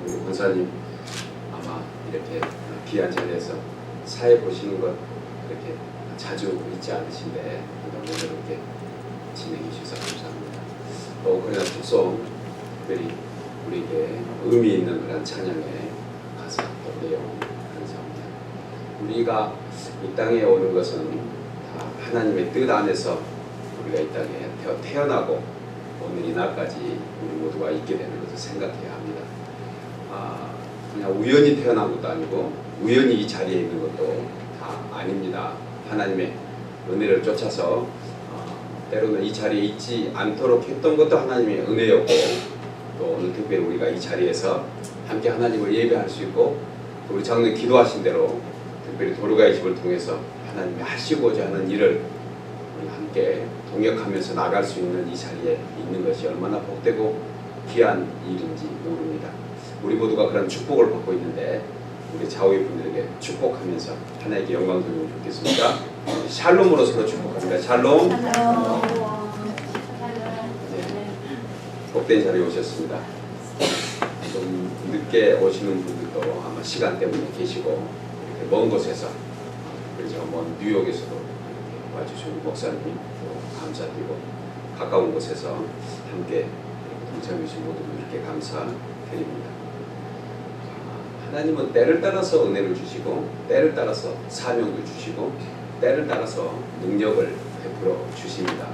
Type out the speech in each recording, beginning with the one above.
우리 권사님 아마 이렇게 귀한 자리에서 사회 보시는 것 이렇게 자주 있지 않으신데 오늘 이렇게 진행해 주셔서 감사합니다. 또 그러나 특송 특별히 우리에게 의미 있는 그런 찬양의 가사 또 내용 감사합니다. 우리가 이 땅에 오는 것은 다 하나님의 뜻 안에서 우리가 이 땅에 태어나고 오늘 이날까지 우리 모두가 있게 되는 것을 생각해야 합니다. 그냥 우연히 태어난 것도 아니고 우연히 이 자리에 있는 것도 다 아닙니다. 하나님의 은혜를 쫓아서 때로는 이 자리에 있지 않도록 했던 것도 하나님의 은혜였고 또 오늘 특별히 우리가 이 자리에서 함께 하나님을 예배할 수 있고 또 우리 장로님 기도하신 대로 특별히 도르가의 집을 통해서 하나님이 하시고자 하는 일을 우리 함께 동역하면서 나갈 수 있는 이 자리에 있는 것이 얼마나 복되고 귀한 일인지 모릅니다. 우리 모두가 그런 축복을 받고 있는데 우리 좌우의 분들에게 축복하면서 하나님께 영광 돌리면 좋겠습니다. 샬롬으로 서로 축복합니다. 샬롬. 네, 복된 자리에 오셨습니다. 좀 늦게 오시는 분들도 아마 시간 때문에 계시고 이렇게 먼 곳에서 그래서 먼 뉴욕에서도 와주신 목사님 또 감사드리고 가까운 곳에서 함께 동참해 주신 모든 분들께 감사드립니다. 하나님은 때를 따라서 은혜를 주시고 때를 따라서 사명도 주시고 때를 따라서 능력을 베풀어 주십니다.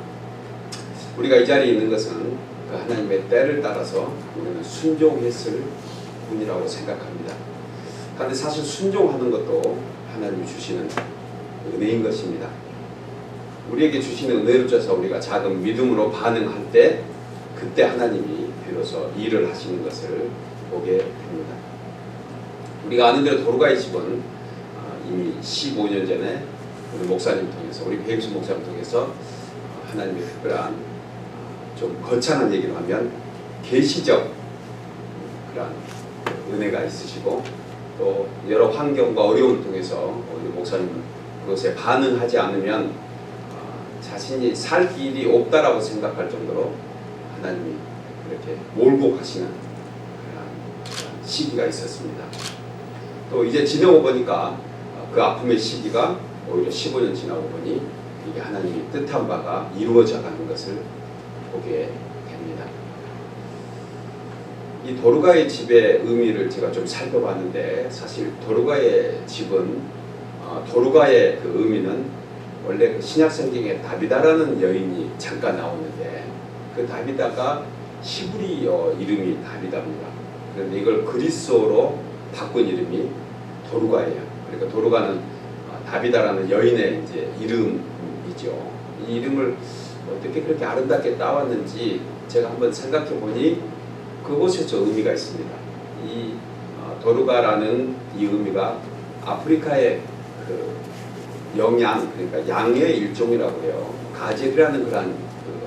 우리가 이 자리에 있는 것은 그 하나님의 때를 따라서 우리는 순종했을 뿐이라고 생각합니다. 그런데 사실 순종하는 것도 하나님이 주시는 은혜인 것입니다. 우리에게 주시는 은혜를 쫓아서 우리가 작은 믿음으로 반응할 때 그때 하나님이 비로소 일을 하시는 것을 보게 됩니다. 우리가 아는 대로 도르가의 집은 이미 15년 전에 우리 목사님 통해서 우리 배임수 목사님 통해서 하나님의 특별한 좀 거창한 얘기를 하면 계시적 그런 은혜가 있으시고 또 여러 환경과 어려움을 통해서 우리 목사님은 그것에 반응하지 않으면 자신이 살 길이 없다라고 생각할 정도로 하나님이 이렇게 몰고 가시는 그런 시기가 있었습니다. 또 이제 지나고 보니까 그 아픔의 시기가 오히려 15년 지나고 보니 이게 하나님이 뜻한 바가 이루어져 가는 것을 보게 됩니다. 이 도르가의 집의 의미를 제가 좀 살펴봤는데 사실 도르가의 집은 도르가의 그 의미는 원래 그 신약 성경에 다비다라는 여인이 잠깐 나오는데 그 다비다가 히브리어 이름이 다비다입니다. 그런데 이걸 그리스어로 바꾼 이름이 도르가예요. 그러니까 도르가는 다비다라는 여인의 이제 이름이죠. 이 이름을 어떻게 그렇게 아름답게 따왔는지 제가 한번 생각해 보니 그곳에서 의미가 있습니다. 이 도르가라는 이 의미가 아프리카의 그 영양, 그러니까 양의 일종이라고 해요. 가젤이라는 그런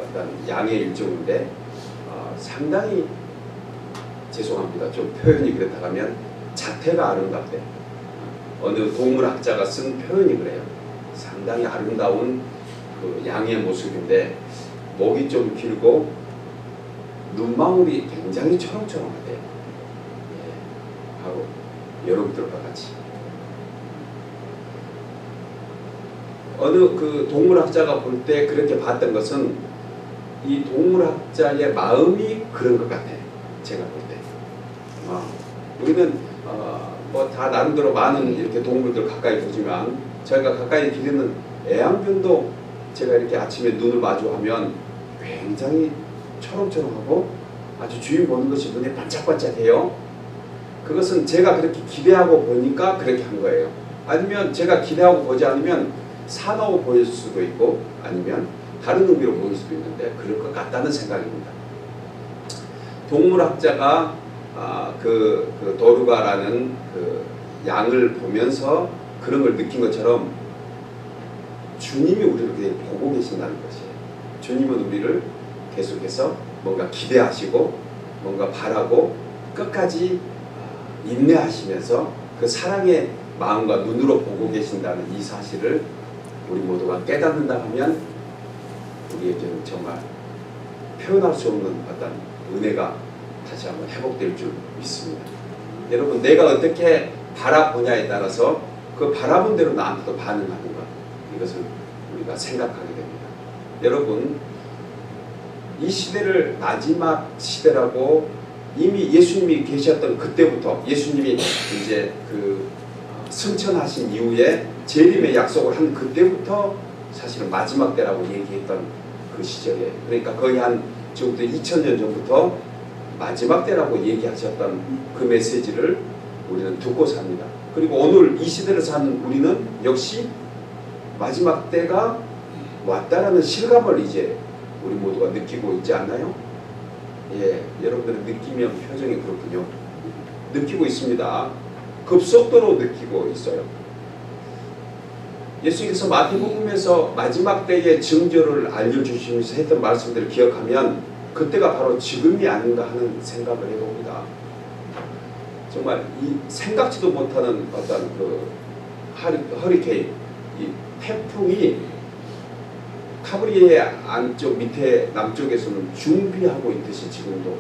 어떤 양의 일종인데 상당히 죄송합니다. 좀 표현이 그렇다 하면 자태가 아름답대. 어느 동물학자가 쓴 표현이 그래요. 상당히 아름다운 그 양의 모습인데 목이 좀 길고 눈망울이 굉장히 초롱초롱하대. 예, 바로 여러분들과 같이. 어느 그 동물학자가 볼 때 그렇게 봤던 것은 이 동물학자의 마음이 그런 것 같아요. 제가 볼 때. 우리는 뭐 다 나름대로 많은 이렇게 동물들 가까이 보지만 저희가 가까이 기르는 애완견도 제가 이렇게 아침에 눈을 마주하면 굉장히 초롱초롱하고 아주 주인 보는 것이 눈에 반짝반짝해요. 그것은 제가 그렇게 기대하고 보니까 그렇게 한 거예요. 아니면 제가 기대하고 보지 않으면 사나워 보일 수도 있고 아니면 다른 의미로 보일 수도 있는데 그럴 것 같다는 생각입니다. 동물학자가 그 도르가라는 그 양을 보면서 그런 걸 느낀 것처럼 주님이 우리를 그냥 보고 계신다는 것이에요. 주님은 우리를 계속해서 뭔가 기대하시고 뭔가 바라고 끝까지 인내하시면서 그 사랑의 마음과 눈으로 보고 계신다는 이 사실을 우리 모두가 깨닫는다 하면 우리에게는 정말 표현할 수 없는 어떤 은혜가 다시 한번 회복될 줄 믿습니다. 여러분, 내가 어떻게 바라보냐에 따라서 그 바라본 대로 나한테도 반응하는 것, 이것을 우리가 생각하게 됩니다. 여러분, 이 시대를 마지막 시대라고 이미 예수님이 계셨던 그때부터, 예수님이 이제 그 승천하신 이후에 재림의 약속을 한 그때부터 사실은 마지막 때라고 얘기했던 그 시절에, 그러니까 거의 한 지금부터 2000년 전부터 마지막 때라고 얘기하셨던 그 메시지를 우리는 듣고 삽니다. 그리고 오늘 이 시대를 사는 우리는 역시 마지막 때가 왔다라는 실감을 이제 우리 모두가 느끼고 있지 않나요? 예, 여러분들은 느끼면 표정이 그렇군요. 느끼고 있습니다. 급속도로 느끼고 있어요. 예수님께서 마태복음에서 마지막 때의 징조를 알려주시면서 했던 말씀들을 기억하면 그때가 바로 지금이 아닌가 하는 생각을 해봅니다. 정말 이 생각지도 못하는 어떤 그 허리케인, 이 태풍이 카브리의 안쪽 밑에 남쪽에서는 준비하고 있듯이 지금도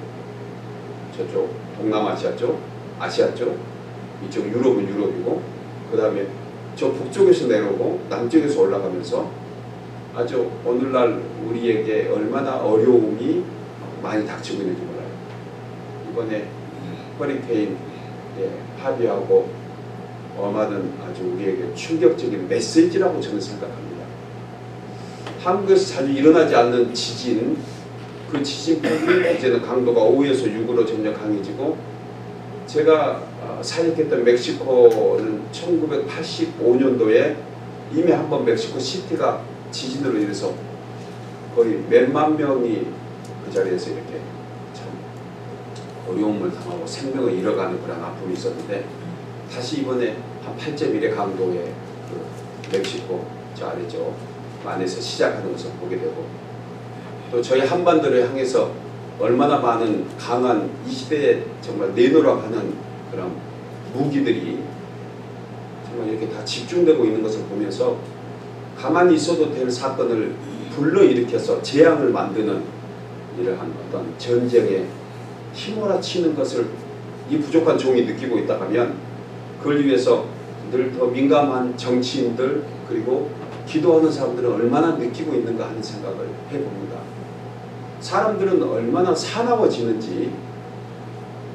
저쪽 동남아시아 쪽, 아시아 쪽, 이쪽 유럽은 유럽이고, 그 다음에 저 북쪽에서 내려오고 남쪽에서 올라가면서 아주 오늘날 우리에게 얼마나 어려움이 많이 닥치고 있는지 몰라요. 이번에 허리케인 하비하고 엄하는 아주 우리에게 충격적인 메시지라고 저는 생각합니다. 한국에서 자주 일어나지 않는 지진, 그 지진폭이 이제는 강도가 5에서 6으로 점점 강해지고, 제가 사역했던 멕시코는 1985년도에 이미 한번 멕시코 시티가 지진으로 인해서 거의 몇만 명이 그 자리에서 이렇게 참 어려움을 당하고 생명을 잃어가는 그런 아픔이 있었는데, 다시 이번에 한 8.1의 강도의 그 멕시코 저 아래죠 안에서 시작하는 것을 보게 되고, 또 저희 한반도를 향해서 얼마나 많은 강한 이 시대에 정말 내노라하는 그런 무기들이 정말 이렇게 다 집중되고 있는 것을 보면서 가만히 있어도 될 사건을 불러일으켜서 재앙을 만드는 이러한 어떤 전쟁에 휘몰아치는 것을 이 부족한 종이 느끼고 있다 하면, 그걸 위해서 늘 더 민감한 정치인들 그리고 기도하는 사람들은 얼마나 느끼고 있는가 하는 생각을 해봅니다. 사람들은 얼마나 사나워지는지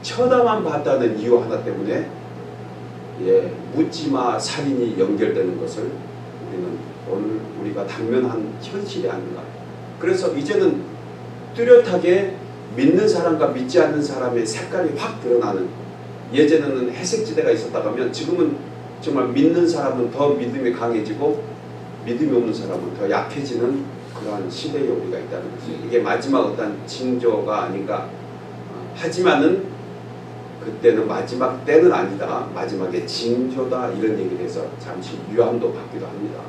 쳐다만 봤다는 이유 하나 때문에 묻지마 살인이 연결되는 것을 우리는 오늘 우리가 당면한 현실이 아닌가. 그래서 이제는 뚜렷하게 믿는 사람과 믿지 않는 사람의 색깔이 확 드러나는, 예전에는 회색지대가 있었다고 하면 지금은 정말 믿는 사람은 더 믿음이 강해지고 믿음이 없는 사람은 더 약해지는 그러한 시대에 우리가 있다는 것이죠. 이게 마지막 어떤 징조가 아닌가. 하지만은 그때는 마지막 때는 아니다, 마지막의 징조다, 이런 얘기를 해서 잠시 유함도 받기도 합니다.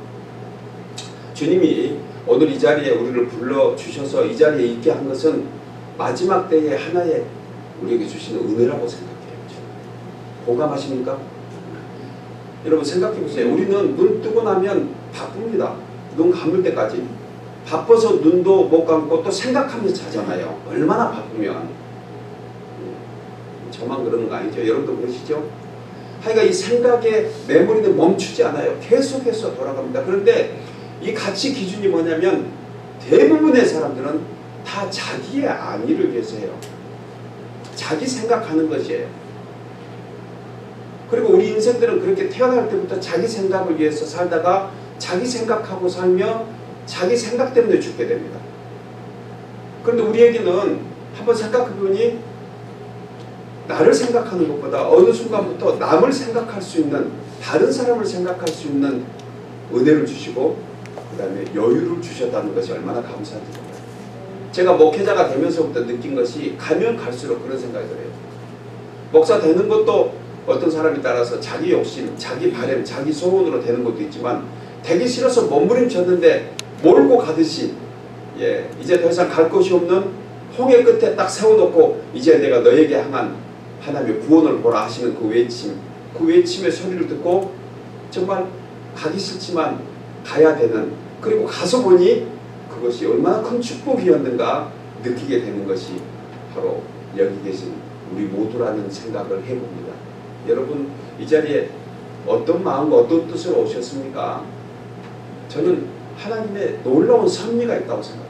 주님이 오늘 이 자리에 우리를 불러주셔서 이 자리에 있게 한 것은 마지막 때의 하나의 우리에게 주시는 은혜라고 생각해요. 공감하십니까? 여러분 생각해 보세요. 우리는 눈 뜨고 나면 바쁩니다. 눈 감을 때까지 바빠서 눈도 못 감고 또 생각하면서 자잖아요. 얼마나 바쁘면. 저만 그러는 거 아니죠? 여러분도 그러시죠? 하여간 이 생각의 메모리는 멈추지 않아요. 계속해서 돌아갑니다. 그런데 이 가치 기준이 뭐냐면 대부분의 사람들은 다 자기의 안위를 위해서 해요. 자기 생각하는 것이에요. 그리고 우리 인생들은 그렇게 태어날 때부터 자기 생각을 위해서 살다가 자기 생각하고 살며 자기 생각 때문에 죽게 됩니다. 그런데 우리에게는 한번 생각해보니 나를 생각하는 것보다 어느 순간부터 남을 생각할 수 있는, 다른 사람을 생각할 수 있는 은혜를 주시고 그 다음에 여유를 주셨다는 것이 얼마나 감사한지 몰라요. 제가 목회자가 되면서부터 느낀 것이 가면 갈수록 그런 생각이 들어요. 목사 되는 것도 어떤 사람에 따라서 자기 욕심, 자기 바람, 자기 소원으로 되는 것도 있지만 되기 싫어서 몸부림쳤는데 몰고 가듯이 이제 더 이상 갈 곳이 없는 홍해 끝에 딱 세워놓고 이제 내가 너에게 향한 하나님의 구원을 보라 하시는 그 외침, 그 외침의 소리를 듣고 정말 가기 싫지만 가야 되는, 그리고 가서 보니 그것이 얼마나 큰 축복이었는가 느끼게 되는 것이 바로 여기 계신 우리 모두라는 생각을 해봅니다. 여러분 이 자리에 어떤 마음과 어떤 뜻으로 오셨습니까? 저는 하나님의 놀라운 섭리가 있다고 생각합니다.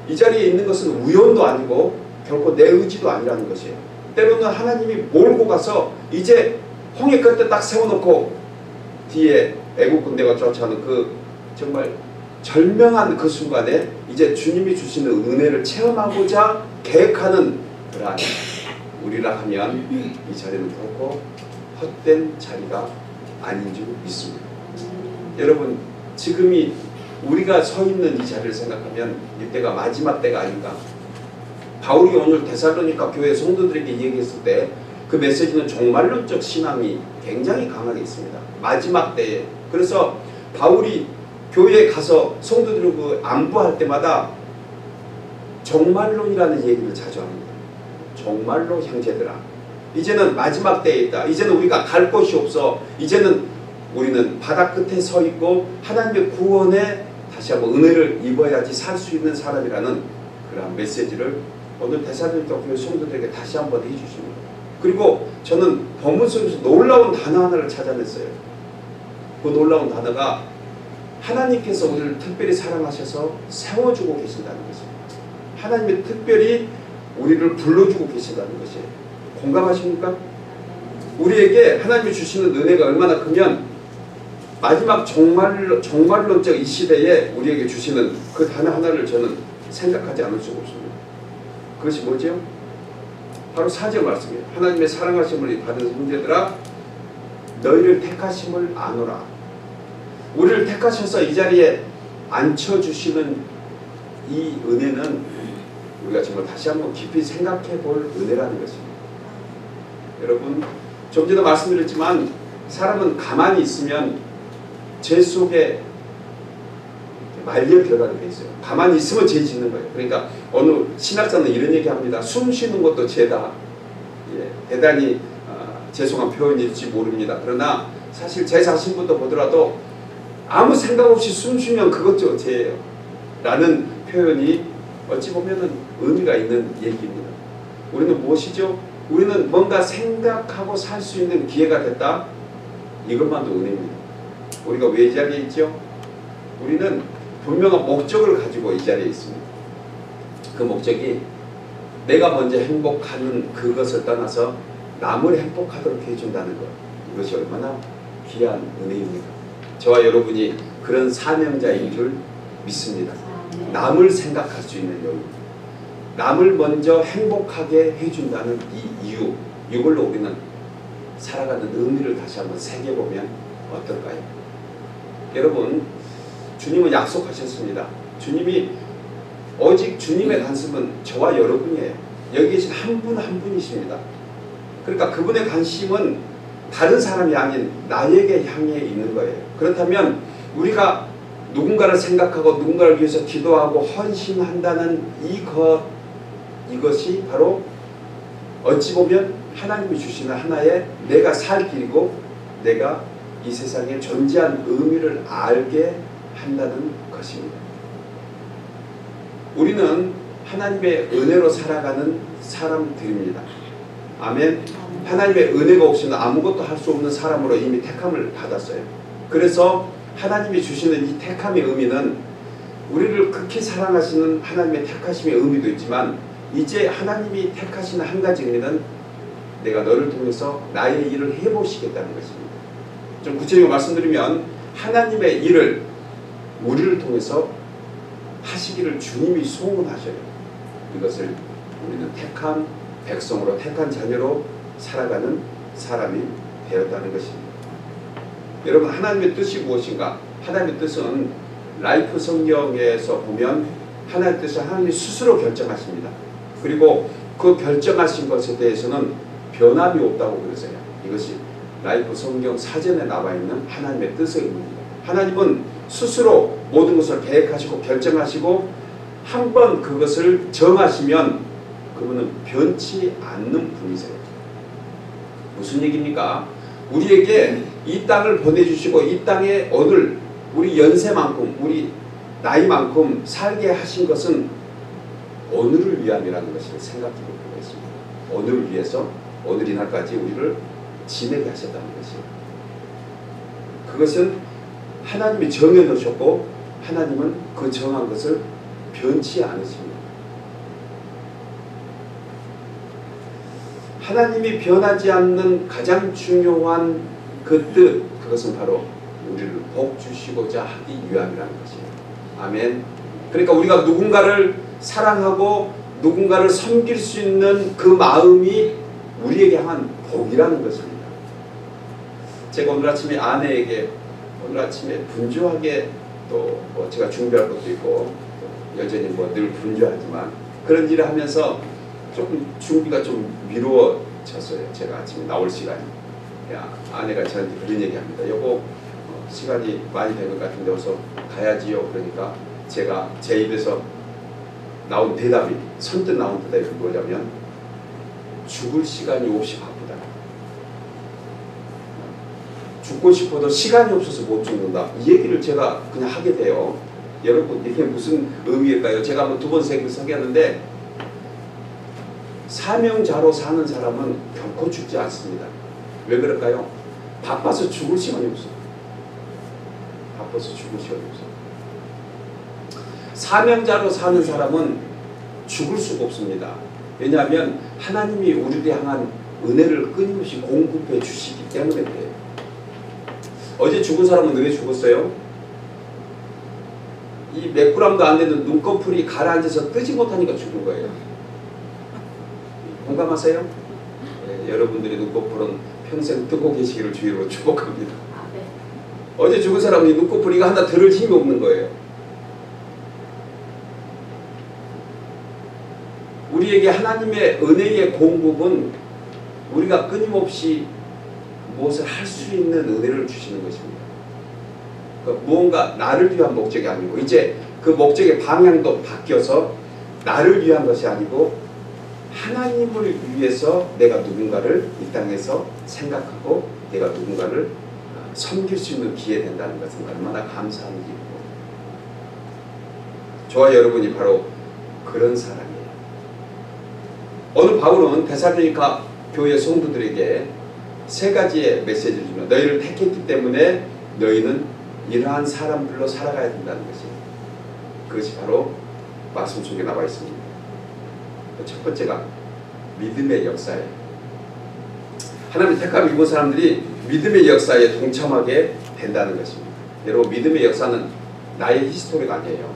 이 자리에 있는 것은 우연도 아니고 결코 내 의지도 아니라는 것이에요. 때로는 하나님이 몰고 가서 이제 홍해 끝에 딱 세워놓고 뒤에 애국 군대가 쫓아오는 그 정말 절명한 그 순간에 이제 주님이 주시는 은혜를 체험하고자 계획하는 그러한 우리라 하면 이 자리는 결코 헛된 자리가 아닌 줄 믿습니다. 여러분 지금이 우리가 서 있는 이 자리를 생각하면 이때가 마지막 때가 아닌가. 바울이 오늘 데살로니가 교회 성도들에게 얘기했을 때 그 메시지는 종말론적 신앙이 굉장히 강하게 있습니다. 마지막 때에. 그래서 바울이 교회에 가서 성도들을 그 안부할 때마다 종말론이라는 얘기를 자주 합니다. 종말로 형제들아, 이제는 마지막 때에 있다. 이제는 우리가 갈 곳이 없어. 이제는 우리는 바다 끝에 서 있고 하나님의 구원에 다시 한번 은혜를 입어야지 살 수 있는 사람이라는 그런 메시지를 오늘 데살로니가 교회 성도들에게 다시 한번 해주십니다. 그리고 저는 본문 속에서 놀라운 단어 하나를 찾아냈어요. 그 놀라운 단어가 하나님께서 우리를 특별히 사랑하셔서 세워주고 계신다는 것입니다. 하나님이 특별히 우리를 불러주고 계신다는 것이에요. 공감하십니까? 우리에게 하나님이 주시는 은혜가 얼마나 크면 마지막 종말론적 이 시대에 우리에게 주시는 그 단어 하나를 저는 생각하지 않을 수가 없습니다. 그것이 뭐죠? 바로 4절 말씀이에요. 하나님의 사랑하심을 받은 형제들아 너희를 택하심을 아노라. 우리를 택하셔서 이 자리에 앉혀주시는 이 은혜는 우리가 정말 다시 한번 깊이 생각해 볼 은혜라는 것입니다. 여러분 좀 전에 말씀드렸지만 사람은 가만히 있으면 죄 속에 말려 들어가게 돼 있어요. 가만히 있으면 죄 짓는 거예요. 그러니까 어느 신학자는 이런 얘기합니다. 숨 쉬는 것도 죄다. 예, 대단히 죄송한 표현일지 모릅니다. 그러나 사실 제 자신부터 보더라도 아무 생각 없이 숨 쉬면 그것도 죄예요. 라는 표현이 어찌 보면 의미가 있는 얘기입니다. 우리는 무엇이죠? 우리는 뭔가 생각하고 살 수 있는 기회가 됐다. 이것만도 은혜입니다. 우리가 왜 이 자리에 있죠? 우리는 분명한 목적을 가지고 이 자리에 있습니다. 그 목적이 내가 먼저 행복하는 그것을 떠나서 남을 행복하도록 해준다는 것. 이것이 얼마나 귀한 은혜입니다. 저와 여러분이 그런 사명자인 줄 믿습니다. 남을 생각할 수 있는 여유, 남을 먼저 행복하게 해준다는 이 이유, 이걸로 우리는 살아가는 의미를 다시 한번 새겨보면 어떨까요? 여러분 주님은 약속하셨습니다. 주님이 오직 주님의 관심은 저와 여러분이에요. 여기 계신 한 분 한 분이십니다. 그러니까 그분의 관심은 다른 사람이 아닌 나에게 향해 있는 거예요. 그렇다면 우리가 누군가를 생각하고 누군가를 위해서 기도하고 헌신한다는 이것이 바로 어찌 보면 하나님이 주시는 하나의 내가 살 길이고 내가 이 세상에 존재한 의미를 알게 한다는 것입니다. 우리는 하나님의 은혜로 살아가는 사람들입니다. 아멘. 하나님의 은혜가 없이는 아무것도 할 수 없는 사람으로 이미 택함을 받았어요. 그래서 하나님이 주시는 이 택함의 의미는 우리를 극히 사랑하시는 하나님의 택하심의 의미도 있지만 이제 하나님이 택하시는 한 가지 의미는 내가 너를 통해서 나의 일을 해보시겠다는 것입니다. 좀 구체적으로 말씀드리면 하나님의 일을 우리를 통해서 하시기를 주님이 소원하셔요. 이것을 우리는 택한 백성으로 택한 자녀로 살아가는 사람이 되었다는 것입니다. 여러분 하나님의 뜻이 무엇인가? 하나님의 뜻은 라이프 성경에서 보면 하나님의 뜻은 하나님이 스스로 결정하십니다. 그리고 그 결정하신 것에 대해서는 변함이 없다고 그러세요. 이것이 라이프 성경 사전에 나와 있는 하나님의 뜻의 의미입니다. 하나님은 스스로 모든 것을 계획하시고 결정하시고 한번 그것을 정하시면 그분은 변치 않는 분이세요. 무슨 얘기입니까? 우리에게 이 땅을 보내주시고 이 땅에 얻을 우리 연세만큼 우리 나이만큼 살게 하신 것은 오늘을 위함이라는 것을 생각해 볼 필요가 있습니다. 오늘을 위해서 오늘 이날까지 우리를 지내게 하셨다는 것이에요. 그것은 하나님이 정해놓으셨고 하나님은 그 정한 것을 변치 않으십니다. 하나님이 변하지 않는 가장 중요한 그 뜻, 그것은 바로 우리를 복 주시고자 하기 위함이라는 것이에요. 아멘. 그러니까 우리가 누군가를 사랑하고 누군가를 섬길 수 있는 그 마음이 우리에게 향한 복이라는 것입니다. 제가 오늘 아침에 아내에게 오늘 아침에 분주하게 또 뭐 제가 준비할 것도 있고 여전히 뭐 늘 분주하지만 그런 일을 하면서 조금 준비가 좀 미루어졌어요. 제가 아침에 나올 시간이. 아내가 저한테 그런 얘기합니다. 여보 시간이 많이 된 것 같은데 어서 가야지요. 그러니까 제가 제 입에서 나온 대답이 선뜻 나온 대답이 뭐냐면 죽을 시간이 없이 바쁘다. 죽고 싶어도 시간이 없어서 못 죽는다. 이 얘기를 제가 그냥 하게 돼요. 여러분 이게 무슨 의미일까요? 제가 한번 2번 설교했는데 사명자로 사는 사람은 결코 죽지 않습니다. 왜 그럴까요? 바빠서 죽을 시간이 없어. 바빠서 죽을 시간이 없어. 사명자로 사는 사람은 죽을 수가 없습니다. 왜냐하면 하나님이 우리를 향한 은혜를 끊임없이 공급해 주시기 때문에 그래요. 어제 죽은 사람은 왜 죽었어요? 이 몇 그램도 안 되는 눈꺼풀이 가라앉아서 뜨지 못하니까 죽은 거예요. 공감하세요? 네, 여러분들의 눈꺼풀은 평생 뜨고 계시기를 주의로 축복합니다. 네. 어제 죽은 사람은 이 눈꺼풀이가 하나 들을 힘이 없는 거예요. 우리에게 하나님의 은혜의 공급은 우리가 끊임없이 무엇을 할 수 있는 은혜를 주시는 것입니다. 그러니까 무언가 나를 위한 목적이 아니고 이제 그 목적의 방향도 바뀌어서 나를 위한 것이 아니고 하나님을 위해서 내가 누군가를 이 땅에서 생각하고 내가 누군가를 섬길 수 있는 기회 된다는 것은 얼마나 감사한 일이고 저와 여러분이 바로 그런 사람이에요. 오늘 바울은 데살로니가 교회 성도들에게 3가지의 메시지를 주며 너희를 택했기 때문에 너희는 이러한 사람들로 살아가야 된다는 것이에요. 그것이 바로 말씀 속에 나와 있습니다. 첫 번째가 믿음의 역사예요. 하나님 택함을 입은 사람들이 믿음의 역사에 동참하게 된다는 것입니다. 여러분 믿음의 역사는 나의 히스토리가 아니에요.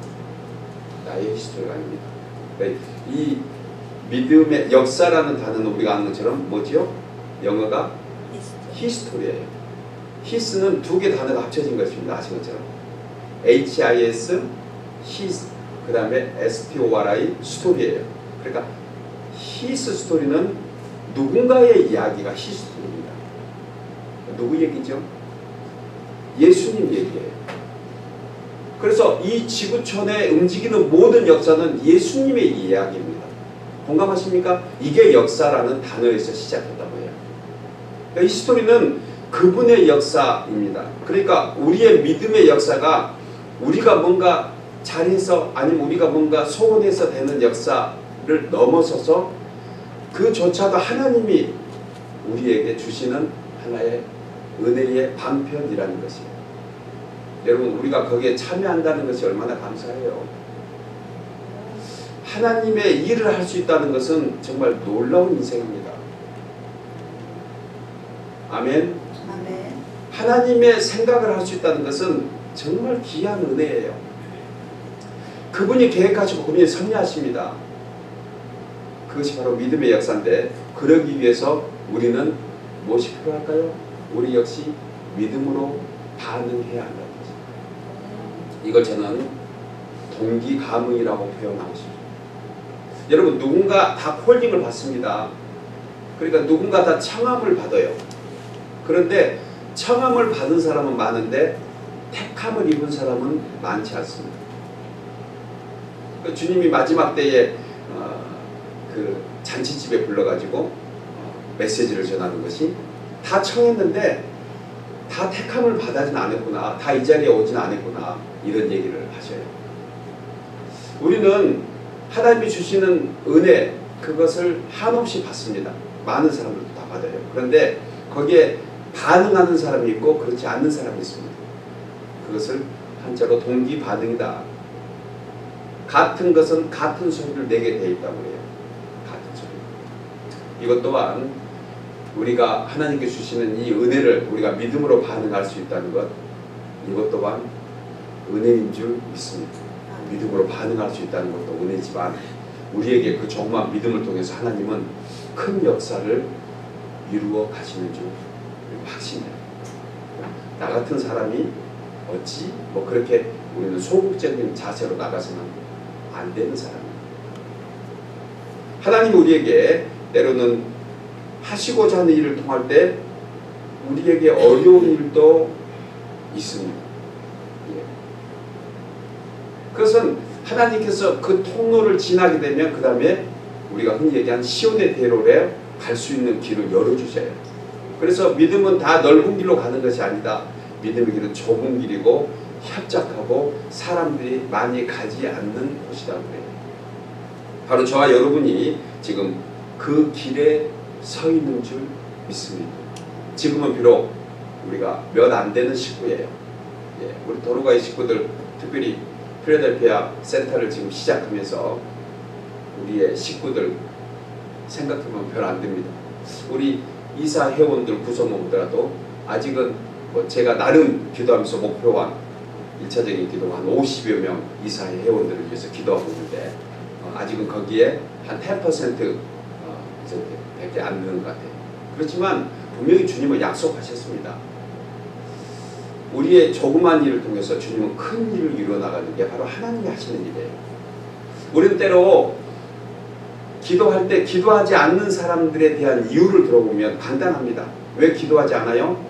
나의 히스토리가 아닙니다. 이 믿음의 역사라는 단어는 우리가 아는 것처럼 뭐지요? 영어가 히스토리예요. 히스는 2개 단어가 합쳐진 것입니다. 아시는 것처럼 HIS, 히스, 그 다음에 STORI, 스토리예요. 그러니까 히스 스토리는 누군가의 이야기가 히스토리입니다. 누구 얘기죠? 예수님 얘기예요. 그래서 이 지구촌에 움직이는 모든 역사는 예수님의 이야기입니다. 공감하십니까? 이게 역사라는 단어에서 시작했다고 해요. 그러니까 이 스토리는 그분의 역사입니다. 그러니까 우리의 믿음의 역사가 우리가 뭔가 잘해서 아니면 우리가 뭔가 소원해서 되는 역사를 넘어서서 그조차도 하나님이 우리에게 주시는 하나의 은혜의 방편이라는 것이에요. 여러분 우리가 거기에 참여한다는 것이 얼마나 감사해요. 하나님의 일을 할 수 있다는 것은 정말 놀라운 인생입니다. 아멘. 아멘. 하나님의 생각을 할 수 있다는 것은 정말 귀한 은혜예요. 그분이 계획하시고 그분이 섭리하십니다. 그것이 바로 믿음의 역사인데 그러기 위해서 우리는 무엇이 필요할까요? 우리 역시 믿음으로 반응해야 한다는 거죠. 이걸 저는 동기 감흥이라고 표현하고 싶습니다. 여러분 누군가 다 콜링을 받습니다. 그러니까 누군가 다 청함을 받아요. 그런데 청함을 받은 사람은 많은데 택함을 입은 사람은 많지 않습니다. 주님이 마지막 때에 그 잔치집에 불러가지고 메시지를 전하는 것이 다 청했는데 다 택함을 받아진 않았구나, 다 이 자리에 오진 않았구나 이런 얘기를 하셔요. 우리는 하나님이 주시는 은혜 그것을 한없이 받습니다. 많은 사람들도 다 받아요. 그런데 거기에 반응하는 사람이 있고 그렇지 않는 사람이 있습니다. 그것을 한자로 동기반응이다. 같은 것은 같은 소리를 내게 되어 있다고 해요. 같은 소리. 이것 또한 우리가 하나님께 주시는 이 은혜를 우리가 믿음으로 반응할 수 있다는 것, 이것 또한 은혜인 줄 믿습니다. 믿음으로 반응할 수 있다는 것도 은혜지만 우리에게 그 정말 믿음을 통해서 하나님은 큰 역사를 이루어 가시는 줄 확신해요. 나 같은 사람이 어찌 뭐 그렇게 우리는 소극적인 자세로 나가서는 안 되는 사람입니다. 하나님 우리에게 때로는 하시고자 하는 일을 통할 때 우리에게 어려운 일도 있습니다. 그것은 하나님께서 그 통로를 지나게 되면 그 다음에 우리가 흔히 얘기한 시온의 대로에 갈 수 있는 길을 열어주세요. 그래서 믿음은 다 넓은 길로 가는 것이 아니다. 믿음의 길은 좁은 길이고 협착하고 사람들이 많이 가지 않는 곳이라고 해요. 바로 저와 여러분이 지금 그 길에 서 있는 줄 믿습니다. 지금은 비록 우리가 몇 안 되는 식구예요. 우리 도로가의 식구들, 특별히 필라델피아 센터를 지금 시작하면서 우리의 식구들 생각해보면 별 안 됩니다. 우리 이사 회원들 구성원들라도 아직은 뭐 제가 나름 기도하면서 목표한 1차적인 기도가 한 50여 명 이사의 회원들을 위해서 기도하고 있는데 아직은 거기에 한 10% 밖에 안 되는 것 같아요. 그렇지만 분명히 주님은 약속하셨습니다. 우리의 조그만 일을 통해서 주님은 큰 일을 이루어나가는 게 바로 하나님이 하시는 일이에요. 우리는 때로 기도할 때 기도하지 않는 사람들에 대한 이유를 들어보면 간단합니다. 왜 기도하지 않아요?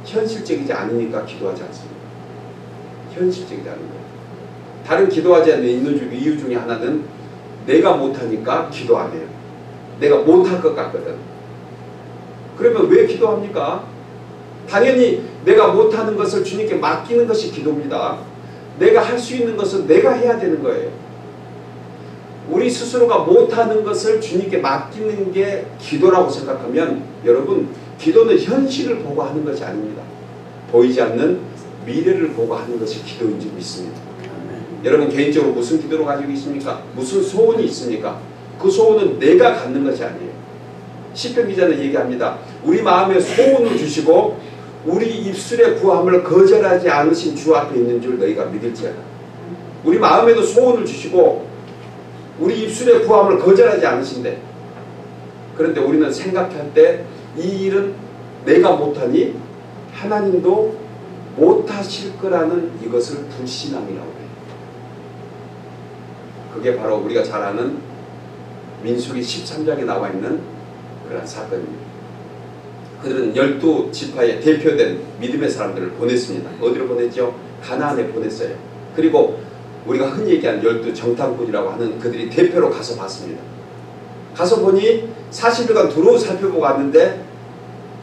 현실적이지 않으니까 기도하지 않습니다. 현실적이지 않은 거예요. 다른 기도하지 않는 이유 중에 하나는 내가 못하니까 기도 안 해요. 내가 못할 것 같거든. 그러면 왜 기도합니까? 당연히 내가 못하는 것을 주님께 맡기는 것이 기도입니다. 내가 할 수 있는 것은 내가 해야 되는 거예요. 우리 스스로가 못하는 것을 주님께 맡기는 게 기도라고 생각하면 여러분, 기도는 현실을 보고 하는 것이 아닙니다. 보이지 않는 미래를 보고 하는 것이 기도인 줄 믿습니다. 여러분 개인적으로 무슨 기도를 가지고 있습니까? 무슨 소원이 있습니까? 그 소원은 내가 갖는 것이 아니에요. 시편 기자는 얘기합니다. 우리 마음에 소원을 주시고 우리 입술의 구함을 거절하지 않으신 주 앞에 있는 줄 너희가 믿을지어다. 우리 마음에도 소원을 주시고 우리 입술의 구함을 거절하지 않으신대. 그런데 우리는 생각할 때 이 일은 내가 못하니 하나님도 못하실 거라는 이것을 불신앙이라고 해요. 그게 바로 우리가 잘 아는 민수기 13장에 나와 있는 그런 사건입니다. 그들은 12지파의 대표된 믿음의 사람들을 보냈습니다. 어디로 보냈죠? 가나안에 보냈어요. 그리고 우리가 흔히 얘기하는 12정탐꾼이라고 하는 그들이 대표로 가서 봤습니다. 가서 보니 40일간 두루 살펴보고 왔는데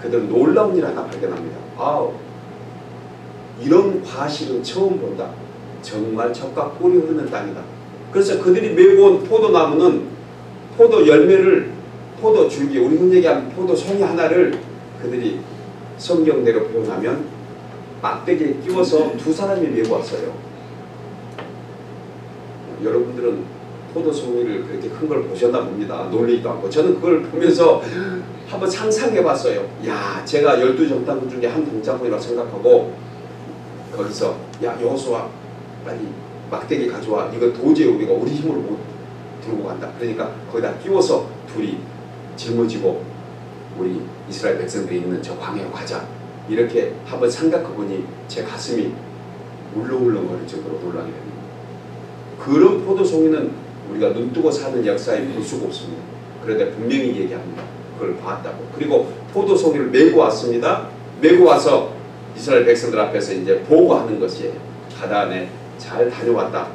그들은 놀라운 일 하나 발견합니다. 아우, 이런 과실은 처음 본다. 정말 젖과 꿀이 흐르는 땅이다. 그래서 그들이 메고 온 포도나무는 포도 열매를, 포도 줄기, 우리 흔히 얘기하는 포도 송이 하나를 그들이 성경대로 표현하면 막대기에 끼워서 두 사람이 메고 왔어요. 여러분들은 포도 송이를 그렇게 큰 걸 보셨나 봅니다. 놀리지도 않고. 저는 그걸 보면서 한번 상상해 봤어요. 야, 제가 12정탐꾼 중에 한 정탐꾼이라고 생각하고 거기서 야, 여호수아 빨리 막대기 가져와. 이거 도저히 우리가 우리 힘으로 못 들고 간다. 그러니까 거기다 끼워서 둘이 짊어지고 우리 이스라엘 백성들이 있는 저 광야로 가자. 이렇게 한번 생각해 보니 제 가슴이 울렁울렁거릴 정도로 놀라게 됩니다. 그런 포도송이는 우리가 눈뜨고 사는 역사에 볼 수가 없습니다. 그런데 분명히 얘기합니다. 그걸 봤다고. 그리고 포도송이를 메고 왔습니다. 메고 와서 이스라엘 백성들 앞에서 이제 보고하는 것이에요. 가나안에 잘 다녀왔다.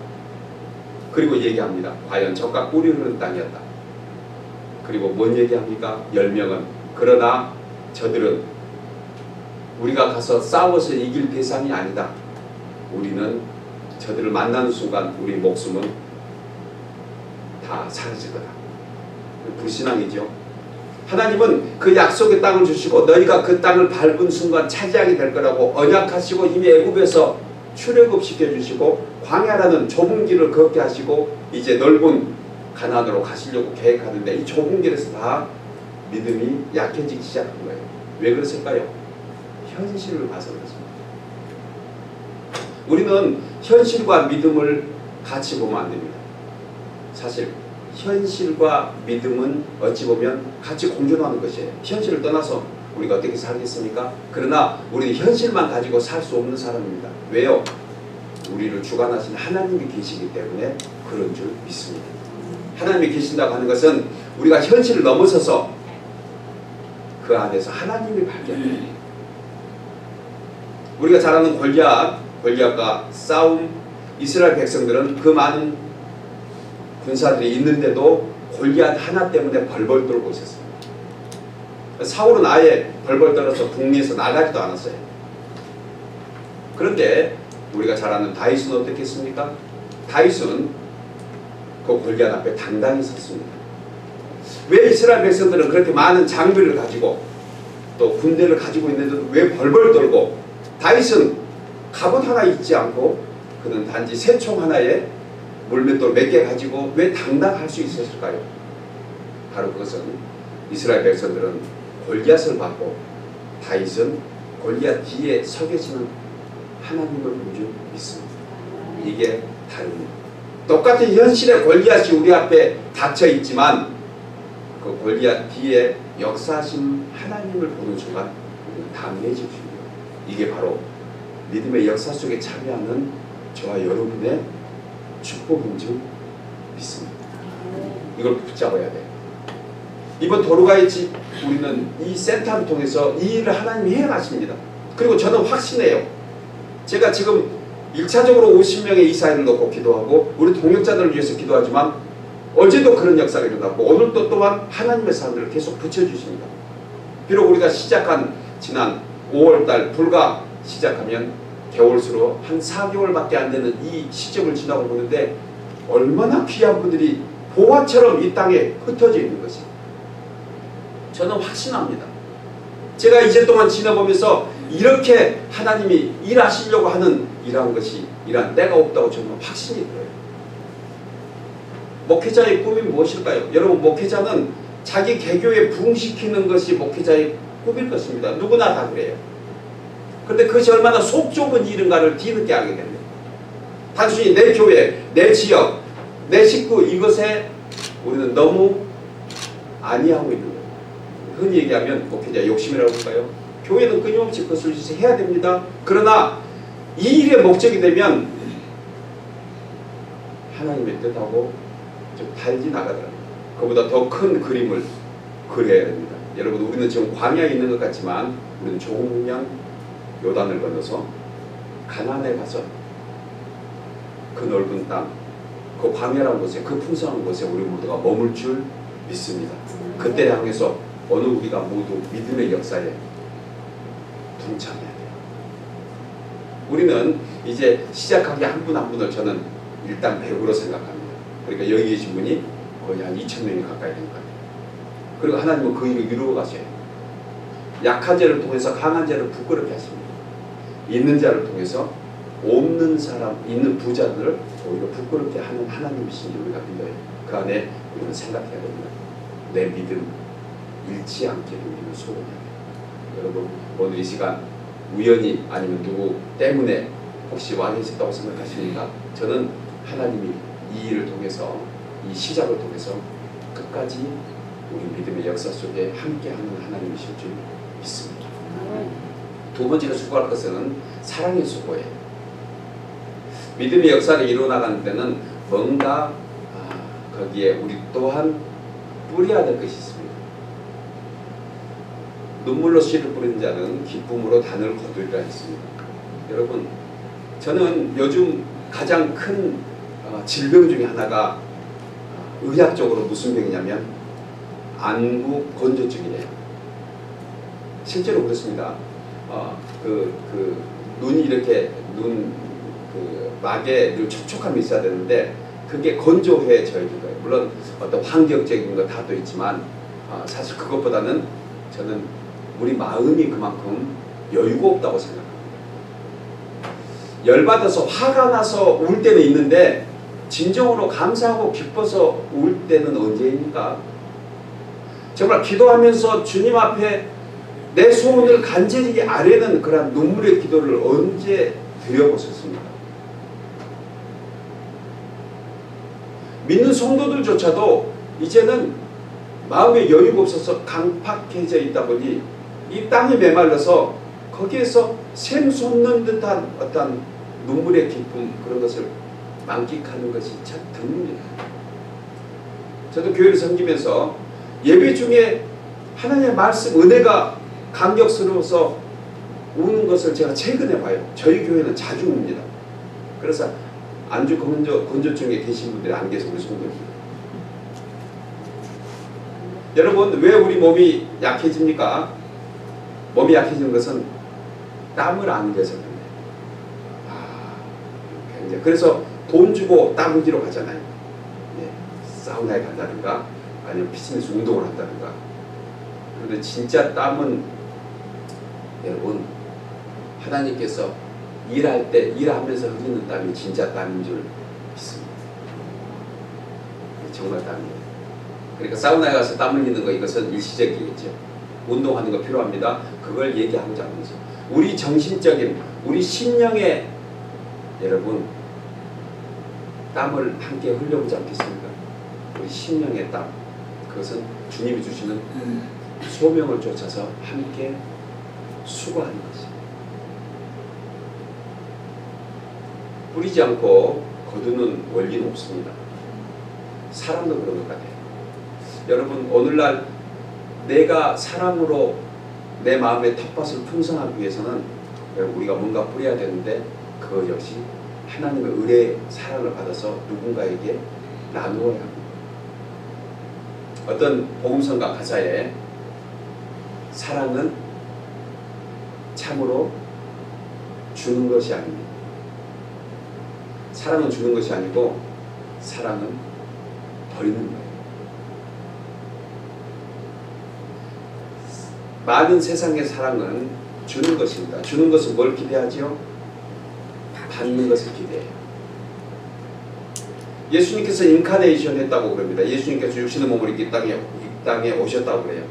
그리고 얘기합니다. 과연 젖과 꿀이 흐르는 땅이었다. 그리고 뭔 얘기합니까? 10명은 그러나 저들은 우리가 가서 싸워서 이길 대상이 아니다. 우리는 저들을 만나는 순간 우리 목숨은 다 사라질 거다. 불신앙이죠. 하나님은 그 약속의 땅을 주시고 너희가 그 땅을 밟은 순간 차지하게 될 거라고 언약하시고 이미 애굽에서 출애굽시켜 주시고 광야라는 좁은 길을 걷게 하시고 이제 넓은 가나안으로 가시려고 계획하는데 이 좁은 길에서 다 믿음이 약해지기 시작한 거예요. 왜 그랬을까요? 현실을 봐서 그렇습니다. 우리는 현실과 믿음을 같이 보면 안 됩니다. 사실 현실과 믿음은 어찌 보면 같이 공존하는 것이에요. 현실을 떠나서 우리가 어떻게 살겠습니까? 그러나 우리는 현실만 가지고 살 수 없는 사람입니다. 왜요? 우리를 주관하신 하나님이 계시기 때문에 그런 줄 믿습니다. 하나님이 계신다고 하는 것은 우리가 현실을 넘어서서 그 안에서 하나님이 발견돼요. 우리가 잘 아는 골리앗과 싸움, 이스라엘 백성들은 그 많은 군사들이 있는데도 골리앗 하나 때문에 벌벌 떨고 있었습니다. 사울은 아예 벌벌 떨어서 북리에서 나가지도 않았어요. 그런데 우리가 잘 아는 다윗은 어떻게 했습니까? 다윗은 그 골리앗 앞에 당당히 섰습니다. 왜 이스라엘 백성들은 그렇게 많은 장비를 가지고 또 군대를 가지고 있는데도 왜 벌벌 떨고 다윗은 갑옷 하나 입지 않고 그는 단지 새총 하나에 물맷돌 몇 개 가지고 왜 당당할 수 있었을까요? 바로 그것은 이스라엘 백성들은 골리앗을 받고 다윗은 골리앗 뒤에 서 계시는 하나님을 본 줄 믿습니다. 이게 다릅니다. 똑같은 현실의 골리앗이 우리 앞에 닫혀 있지만 그 골리앗 뒤에 역사하신 하나님을 보는 순간 우리는 담대해질 수 있습니다. 이게 바로 믿음의 역사 속에 참여하는 저와 여러분의 축복인 줄 믿습니다. 이걸 붙잡아야 돼요. 이번 도로가의 집 우리는 이 센터를 통해서 이 일을 하나님이 해나십니다. 그리고 저는 확신해요. 제가 지금 1차적으로 50명의 이사회를 놓고 기도하고 우리 동역자들을 위해서 기도하지만 어제도 그런 역사가 일어났고 오늘도 또한 하나님의 사람들을 계속 붙여주십니다. 비록 우리가 시작한 지난 5월달 불과 시작하면 개월수로 한 4개월밖에 안 되는 이 시점을 지나고 보는데 얼마나 귀한 분들이 보화처럼 이 땅에 흩어져 있는 것이 저는 확신합니다. 제가 이제 동안 지나보면서 이렇게 하나님이 일하시려고 하는 이러한 때가 없다고 저는 확신이 들어요. 목회자의 꿈이 무엇일까요? 여러분, 목회자는 자기 개교에 부흥시키는 것이 목회자의 꿈일 것입니다. 누구나 다 그래요. 그런데 그것이 얼마나 속 좁은 일인가를 뒤늦게 알게 됩니다. 단순히 내 교회, 내 지역, 내 식구 이것에 우리는 너무 안이하고 있는 거예요. 흔히 얘기하면 목회자 욕심이라고 할까요? 교회는 끊임없이 그것을 해야 됩니다. 그러나 이 일의 목적이 되면 하나님의 뜻하고 좀 달리 나가더라고요. 그보다 더 큰 그림을 그려야 됩니다. 여러분, 우리는 지금 광야에 있는 것 같지만 우리는 조금 후면 요단을 건너서 가나안에 가서 그 넓은 땅, 그 광야라는 곳에, 그 풍성한 곳에 우리 모두가 머물 줄 믿습니다. 그때를 향해서 어느 우리가 모두 믿음의 역사에 동참해야 돼요. 우리는 이제 시작하기 한 분 한 분을 저는 일단 100으로 생각합니다. 그러니까 여기 계신 분이 거의 한 2,000명이 가까이 된 거예요. 그리고 하나님은 그 일을 이루어 가셔요. 약한 자를 통해서 강한 자를 부끄럽게 하십니다. 있는 자를 통해서 없는 사람, 있는 부자들을 오히려 부끄럽게 하는 하나님이신 줄 우리가 믿어요. 그 안에 우리는 생각해야 됩니다. 내 믿음 잃지 않게 우리는 소원해야 돼요. 여러분, 오늘 이 시간 우연히 아니면 누구 때문에 혹시 와 계셨다고 생각하십니까? 저는 하나님이 이 일을 통해서, 이 시작을 통해서 끝까지 우리 믿음의 역사 속에 함께하는 하나님이실 줄 믿습니다. 두 번째로 수고할 것은 사랑의 수고예요. 믿음의 역사를 이루어나가는 데는 뭔가 거기에 우리 또한 뿌려야 될 것이 있습니다. 눈물로 씨를 뿌리는 자는 기쁨으로 단을 거두리라 했습니다. 여러분, 저는 요즘 가장 큰 질병 중에 하나가 의학적으로 무슨 병이냐면 안구 건조증이래요. 실제로 그렇습니다. 눈이 이렇게 막에 늘 촉촉함이 있어야 되는데 그게 건조해져 있는 거예요. 물론 어떤 환경적인 거 다 또 있지만 사실 그것보다는 저는 우리 마음이 그만큼 여유가 없다고 생각합니다. 열받아서 화가 나서 울 때는 있는데 진정으로 감사하고 기뻐서 울 때는 언제입니까? 정말 기도하면서 주님 앞에 내 소원을 간절히 아뢰는 그런 눈물의 기도를 언제 드려보셨습니까? 믿는 성도들조차도 이제는 마음에 여유가 없어서 강팍해져 있다 보니 이 땅이 메말라서 거기에서 샘솟는 듯한 어떤 눈물의 기쁨, 그런 것을 만끽하는 것이 참 드뭅니다. 저도 교회를 섬기면서 예배 중에 하나님의 말씀, 은혜가 감격스러워서 우는 것을 제가 최근에 봐요. 저희 교회는 자주 웁니다. 그래서 안주 건조증에 계신 분들이 안 계셔서 우리 성도입니다. 여러분, 왜 우리 몸이 약해집니까? 몸이 약해지는 것은 땀을 안 흘려서 그래요. 굉장히. 그래서 돈 주고 땀 흘리러 가잖아요. 네, 사우나에 간다든가 아니면 피트니스 운동을 한다든가. 그런데 진짜 땀은 여러분, 하나님께서 일할 때 일하면서 흘리는 땀이 진짜 땀인 줄 믿습니다. 정말 땀이에요. 그러니까 사우나에 가서 땀 흘리는 거, 이것은 일시적이겠죠. 운동하는 거 필요합니다. 그걸 얘기하지 않면서 우리 정신적인, 우리 심령의 여러분 땀을 함께 흘려보지 않겠습니까? 우리 심령의 땀, 그것은 주님이 주시는 소명을 쫓아서 함께 수고하는 것입니다. 뿌리지 않고 거두는 원리는 없습니다. 사랑도 그런 것 같아요. 여러분, 오늘날 내가 사랑으로 내 마음의 텃밭을 풍성하기 위해서는 우리가 뭔가 뿌려야 되는데, 그거 역시 하나님의 은혜의 사랑을 받아서 누군가에게 나누어야 합니다. 어떤 복음성가 가사에 사랑은 참으로 주는 것이 아닙니다. 사랑은 주는 것이 아니고 사랑은 버리는 거예요. 많은 세상의 사랑은 주는 것입니다. 주는 것은 뭘 기대하지요? 받는 것을 기대해요. 예수님께서 인카네이션 했다고 그럽니다. 예수님께서 육신의 몸을 이 땅에 오셨다고 그래요.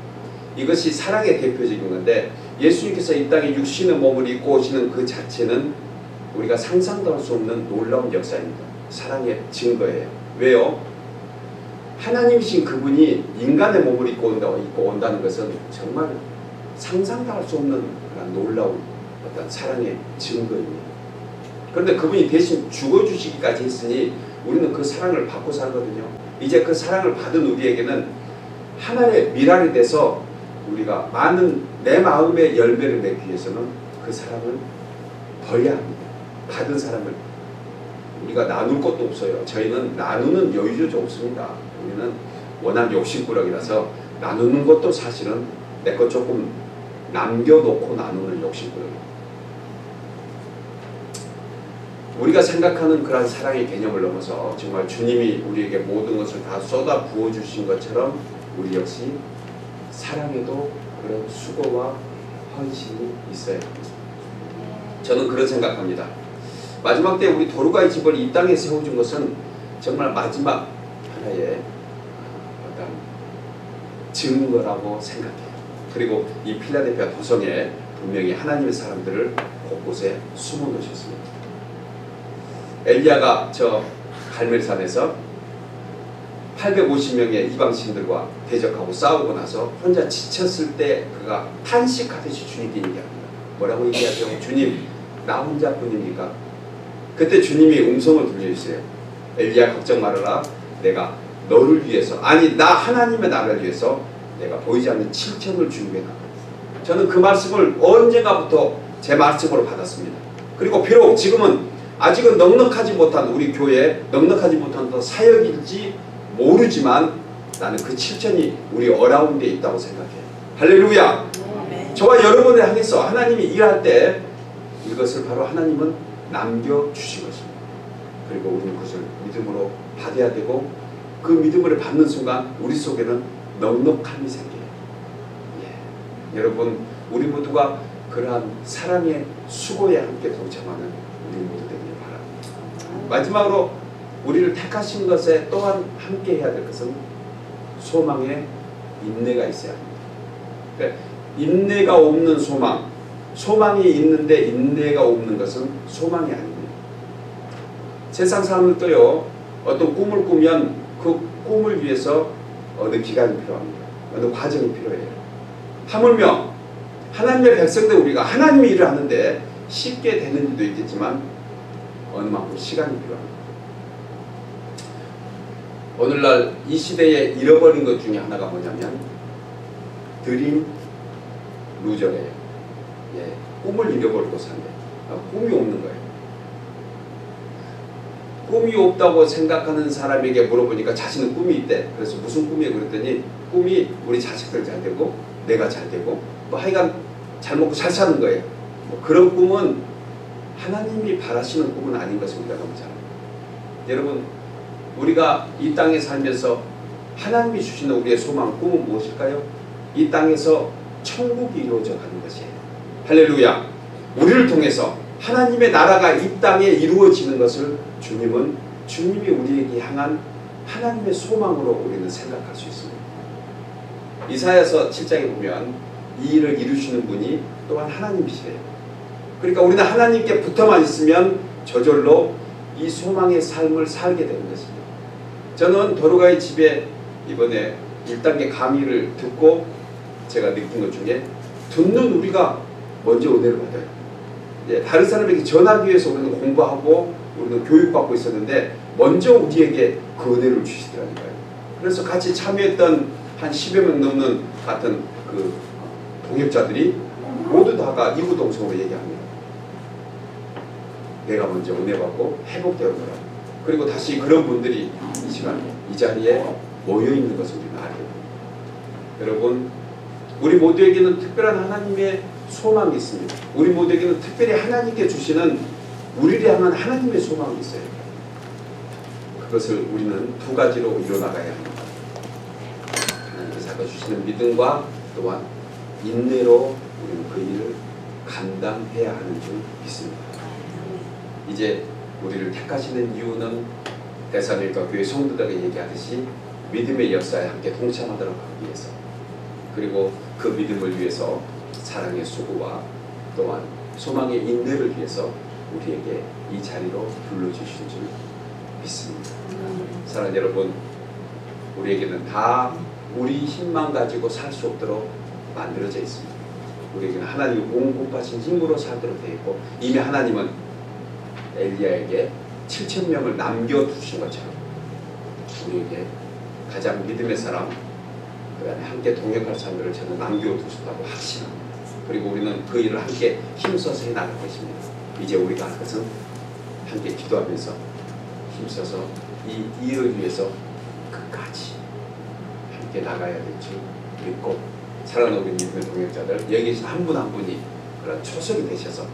이것이 사랑의 대표적인 건데, 예수님께서 이 땅에 육신의 몸을 입고 오시는 그 자체는 우리가 상상도 할 수 없는 놀라운 역사입니다. 사랑의 증거예요. 왜요? 하나님이신 그분이 인간의 몸을 입고 온다는 것은 정말 상상도 할 수 없는 그런 놀라운 어떤 사랑의 증거입니다. 그런데 그분이 대신 죽어주시기까지 했으니 우리는 그 사랑을 받고 살거든요. 이제 그 사랑을 받은 우리에게는 하나의 미랄이 돼서 우리가 많은 내 마음의 열매를 맺기 위해서는 그 사랑을 버려야 합니다. 받은 사람을 우리가 나눌 것도 없어요. 저희는 나누는 여유조차 없습니다. 우리는 워낙 욕심꾸러기라서 나누는 것도 사실은 내 것 조금 남겨놓고 나누는 욕심꾸러기. 우리가 생각하는 그런 사랑의 개념을 넘어서 정말 주님이 우리에게 모든 것을 다 쏟아 부어주신 것처럼 우리 역시 사랑에도 그런 수고와 헌신이 있어야 합니다. 저는 그런 생각합니다. 마지막 때 우리 도르가의 집을 이 땅에 세워준 것은 정말 마지막 하나의 어떤 증거라고 생각해요. 그리고 이 필라델피아 도성에 분명히 하나님의 사람들을 곳곳에 숨어 놓으셨습니다. 엘리야가 저 갈멜산에서 850명의 이방신들과 대적하고 싸우고 나서 혼자 지쳤을 때 그가 탄식하듯이 주님께 얘기합니다. 뭐라고 얘기하죠? 주님, 나 혼자뿐입니까? 그때 주님이 음성을 들려주세요. 엘리야, 걱정 말아라. 내가 너를 위해서, 아니 나 하나님의 나라를 위해서 내가 보이지 않는 7천을 준비해놨다. 저는 그 말씀을 언젠가부터 제 말씀으로 받았습니다. 그리고 비록 지금은 아직은 넉넉하지 못한 우리 교회, 넉넉하지 못한 사역일지 모르지만 나는 그 7천이 우리 어라운드에 있다고 생각해요. 할렐루야. 저와 여러분을 향해서 하나님이 일할 때 이것을 바로 하나님은 남겨주신 것입니다. 그리고 우리는 그것을 믿음으로 받아야 되고, 그 믿음을 받는 순간 우리 속에는 넉넉함이 생겨요. 예. 여러분, 우리 모두가 그러한 사랑의 수고에 함께 동참하는 우리 모두 되기를 바랍니다. 마지막으로 우리를 택하신 것에 또한 함께 해야 될 것은 소망에 인내가 있어야 합니다. 그러니까 인내가 없는 소망, 소망이 있는데 인내가 없는 것은 소망이 아닙니다. 세상 사람들도요, 어떤 꿈을 꾸면 그 꿈을 위해서 어느 기간이 필요합니다. 어느 과정이 필요해요. 하물며 하나님의 백성들, 우리가 하나님의 일을 하는데 쉽게 되는 일도 있겠지만 어느 만큼 시간이 필요합니다. 오늘날 이 시대에 잃어버린 것 중에 하나가 뭐냐면 드림 루저예요. 예, 꿈을 잃어버리고 산대. 꿈이 없는 거예요. 꿈이 없다고 생각하는 사람에게 물어보니까 자신은 꿈이 있대. 그래서 무슨 꿈이에요? 그랬더니 꿈이 우리 자식들 잘 되고 내가 잘 되고 뭐 하여간 잘 먹고 잘 사는 거예요. 뭐 그런 꿈은 하나님이 바라시는 꿈은 아닌 것을 우리가 너무 잘 압니다. 여러분, 우리가 이 땅에 살면서 하나님이 주시는 우리의 소망, 꿈은 무엇일까요? 이 땅에서 천국이 이루어져 가는 것이에요. 할렐루야! 우리를 통해서 하나님의 나라가 이 땅에 이루어지는 것을 주님이 우리에게 향한 하나님의 소망으로 우리는 생각할 수 있습니다. 이사야서 7장에 보면 이 일을 이루시는 분이 또한 하나님이시래요. 그러니까 우리는 하나님께 붙어만 있으면 저절로 이 소망의 삶을 살게 되는 것입니다. 저는 도로가의 집에 이번에 1단계 강의를 듣고 제가 느낀 것 중에 듣는 우리가 먼저 은혜를 받아요. 예, 다른 사람에게 전하기 위해서 우리는 공부하고 우리는 교육받고 있었는데 먼저 우리에게 그 은혜를 주시더라고요. 그래서 같이 참여했던 한 10여 명 넘는 같은 그 동역자들이 모두 다가 이구동성으로 얘기합니다. 내가 먼저 은혜 받고 회복되었노라. 그리고 다시 그런 분들이 이 시간 이 자리에 모여 있는 것을 우리는 알게 됩니다. 여러분, 우리 모두에게는 특별한 하나님의 소망이 있습니다. 우리 모두에게는 특별히 하나님께 주시는 우리를 향한 하나님의 소망이 있어요. 그것을 우리는 두 가지로 이뤄나가야 합니다. 하나님께서 주시는 믿음과 또한 인내로 우리는 그 일을 감당해야 하는 줄 믿습니다. 이제 우리를 택하시는 이유는 데살로니가 교회 성도들에게 얘기하듯이 믿음의 역사에 함께 동참하도록 하기 위해서, 그리고 그 믿음을 위해서 사랑의 수고와 또한 소망의 인내를 위해서 우리에게 이 자리로 불러주신 줄 믿습니다. 사랑하는 여러분, 우리에게는 다 우리 힘만 가지고 살 수 없도록 만들어져 있습니다. 우리에게는 하나님이 공급하신 힘으로 살도록 되어 있고, 이미 하나님은 엘리야에게 7,000명을 남겨두신 것처럼 우리에게 가장 믿음의 사람, 그 안에 함께 동역할 사람들을 저는 남겨두셨다고 확신합니다. 그리고 우리는 그 일을 함께 힘써서 해나갈 것입니다. 이제 우리가 할 것은 함께 기도하면서 힘써서 이 일을 위해서 끝까지 함께 나가야 될 줄 믿고, 사랑하는 우리 믿음의 동역자들, 여기 계신 한 분 한 분이 그런 초석이 되셔서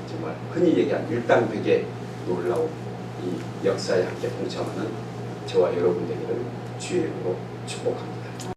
정말 흔히 얘기한 일당백의 놀라운 이 역사에 함께 동참하는 저와 여러분 되기를 주의 이름으로 축복합니다.